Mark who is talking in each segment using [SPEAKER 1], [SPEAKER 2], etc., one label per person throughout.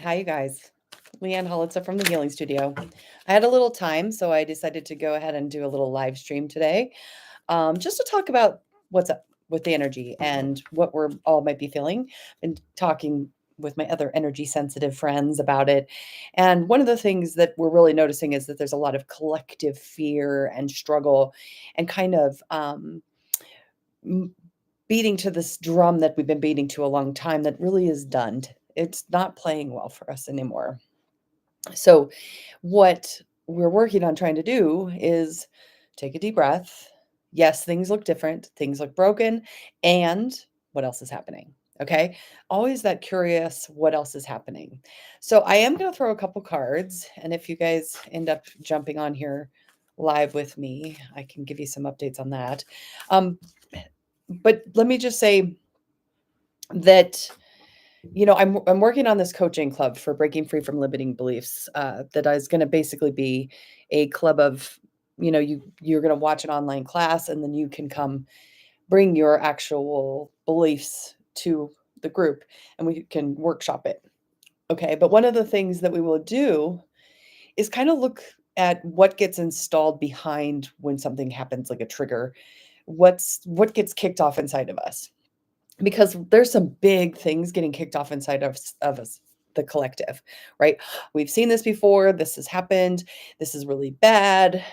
[SPEAKER 1] Hi, you guys. Leanne Holitza from the Healing Studio. I had a little time, so I decided to go ahead and do a little live stream today, just to talk about what's up with the energy and what we're all might be feeling. And talking with my other energy sensitive friends about it. And one of the things that we're really noticing is that there's a lot of collective fear and struggle and kind of m- beating to this drum that we've been beating to a long time that really is done. It's not playing well for us anymore. So, what we're working on trying to do is take a deep breath. Yes, things look different, things look broken, and what else is happening? Okay. Always that curious, what else is happening? So, I am going to throw a couple cards. And if you guys end up jumping on here live with me, I can give you some updates on that. Um, but let me just say that I'm working on this coaching club for breaking free from limiting beliefs. That is going to basically be a club of, you're going to watch an online class, and then you can come bring your actual beliefs to the group, and we can workshop it. Okay, but one of the things that we will do is kind of look at what gets installed behind when something happens, like a trigger. What gets kicked off inside of us, because there's some big things getting kicked off inside of us, the collective, right? We've seen this before. This has happened. This is really bad.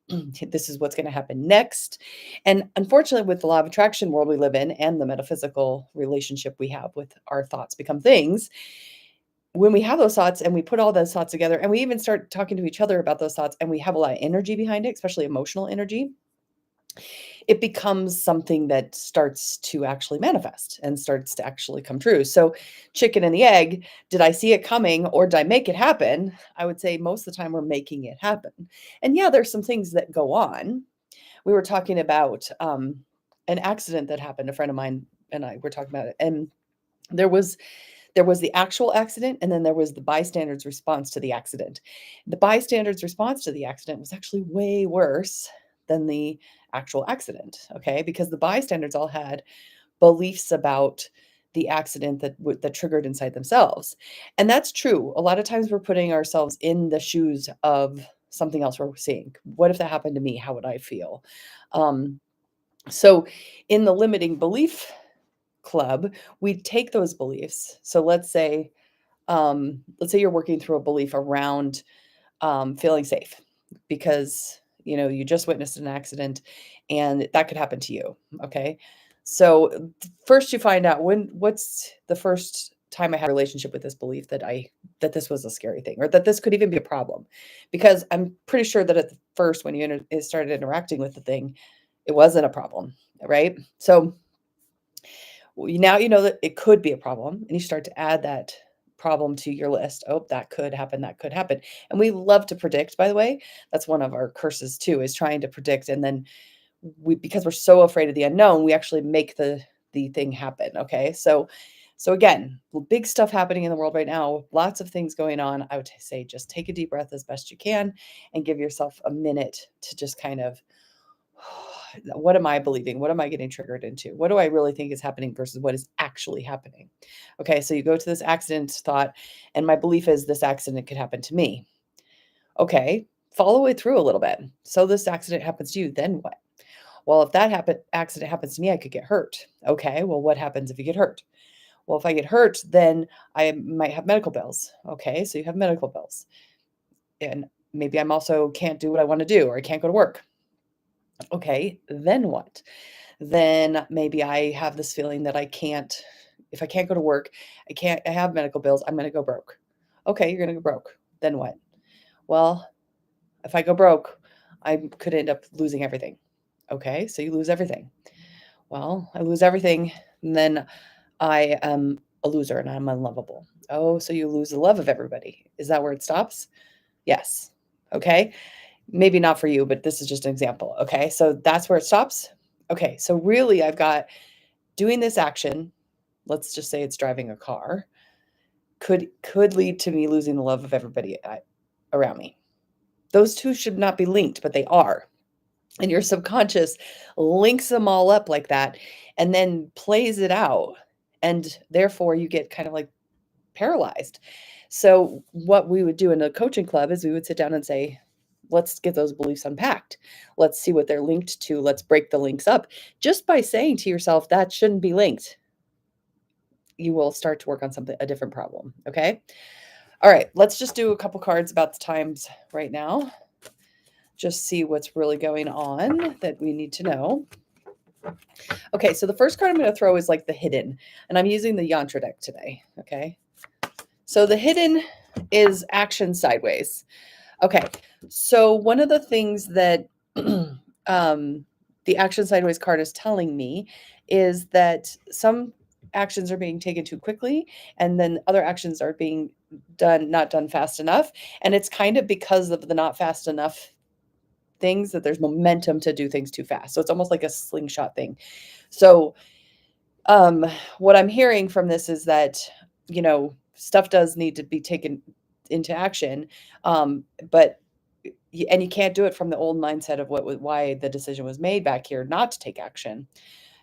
[SPEAKER 1] This is what's going to happen next. And unfortunately, with the law of attraction world we live in and the metaphysical relationship we have with our thoughts become things, when we have those thoughts and we put all those thoughts together and we even start talking to each other about those thoughts and we have a lot of energy behind it, especially emotional energy, it becomes something that starts to actually manifest and starts to actually come true. So, chicken and the egg, did I see it coming or did I make it happen? I would say most of the time we're making it happen. And yeah, there's some things that go on. We were talking about an accident that happened. A friend of mine and I were talking about it. And there was the actual accident, and then there was the bystanders' response to the accident. The bystanders' response to the accident was actually way worse than the actual accident, okay? Because the bystanders all had beliefs about the accident that triggered inside themselves. And that's true. A lot of times we're putting ourselves in the shoes of something else we're seeing. What if that happened to me? How would I feel? Um, so in the limiting belief club, we take those beliefs. So let's say you're working through a belief around feeling safe because you just witnessed an accident and that could happen to you. Okay, so first you find out what's the first time I had a relationship with this belief that this was a scary thing or that this could even be a problem, because I'm pretty sure that at the first when started interacting with the thing, it wasn't a problem, right? So now you know that it could be a problem, and you start to add that problem to your list. Oh, that could happen, that could happen. And we love to predict, by the way. That's one of our curses too, is trying to predict. And then because we're so afraid of the unknown, we actually make the thing happen. Okay. So again, big stuff happening in the world right now, lots of things going on. I would say just take a deep breath as best you can and give yourself a minute to just kind of, what am I believing? What am I getting triggered into? What do I really think is happening versus what is actually happening? Okay, so you go to this accident thought, and my belief is this accident could happen to me. Okay, follow it through a little bit. So this accident happens to you, then what? Well, if accident happens to me, I could get hurt. Okay, well, what happens if you get hurt? Well, if I get hurt, then I might have medical bills. Okay, so you have medical bills. And maybe I'm also can't do what I want to do, or I can't go to work. Okay, then what? Then maybe I have this feeling that if I can't go to work, I have medical bills, I'm going to go broke. Okay, you're going to go broke. Then what? Well, if I go broke, I could end up losing everything. Okay, so you lose everything. Well, I lose everything, and then I am a loser and I'm unlovable. Oh, so you lose the love of everybody. Is that where it stops? Yes. Okay. Maybe not for you, but this is just an example. Okay. So that's where it stops. Okay. So really, I've got doing this action. Let's just say it's driving a car, could lead to me losing the love of everybody around me. Those two should not be linked, but they are. And your subconscious links them all up like that and then plays it out. And therefore, you get kind of like paralyzed. So what we would do in a coaching club is we would sit down and say, let's get those beliefs unpacked. Let's see what they're linked to. Let's break the links up. Just by saying to yourself, that shouldn't be linked, you will start to work on a different problem. Okay. All right. Let's just do a couple cards about the times right now. Just see what's really going on that we need to know. Okay. So the first card I'm going to throw is like the hidden, and I'm using the yantra deck today. Okay. So the hidden is action sideways. Okay. So one of the things that the action sideways card is telling me is that some actions are being taken too quickly, and then other actions are being not done fast enough. And it's kind of because of the not fast enough things that there's momentum to do things too fast. So it's almost like a slingshot thing. So what I'm hearing from this is that, stuff does need to be taken into action. But and you can't do it from the old mindset of why the decision was made back here not to take action,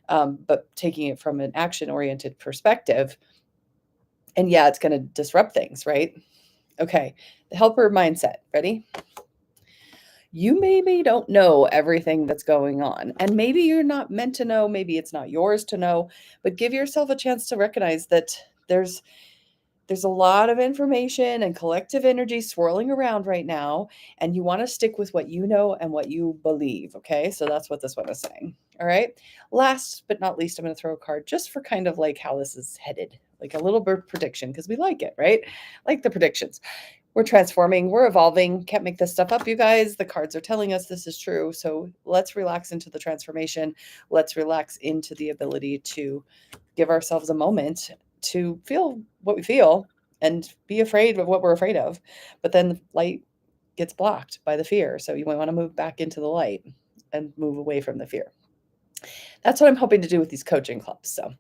[SPEAKER 1] but taking it from an action-oriented perspective. And yeah, it's going to disrupt things, right? Okay, the helper mindset. Ready? You maybe don't know everything that's going on, and maybe you're not meant to know. Maybe it's not yours to know, but give yourself a chance to recognize that there's a lot of information and collective energy swirling around right now, and you want to stick with what you know and what you believe. Okay, so that's what this one is saying. All right, last but not least, I'm going to throw a card just for kind of like how this is headed, like a little bit prediction, because we like it, right? Like the predictions. We're transforming, we're evolving. Can't make this stuff up, you guys. The cards are telling us this is true. So let's relax into the transformation. Let's relax into the ability to give ourselves a moment to feel what we feel and be afraid of what we're afraid of. But then the light gets blocked by the fear. So you might want to move back into the light and move away from the fear. That's what I'm hoping to do with these coaching clubs. So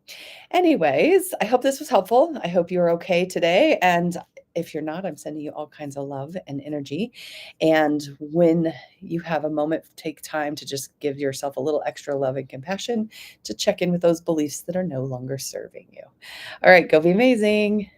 [SPEAKER 1] anyways, I hope this was helpful. I hope you're okay today. And if you're not, I'm sending you all kinds of love and energy. And when you have a moment, take time to just give yourself a little extra love and compassion to check in with those beliefs that are no longer serving you. All right, go be amazing.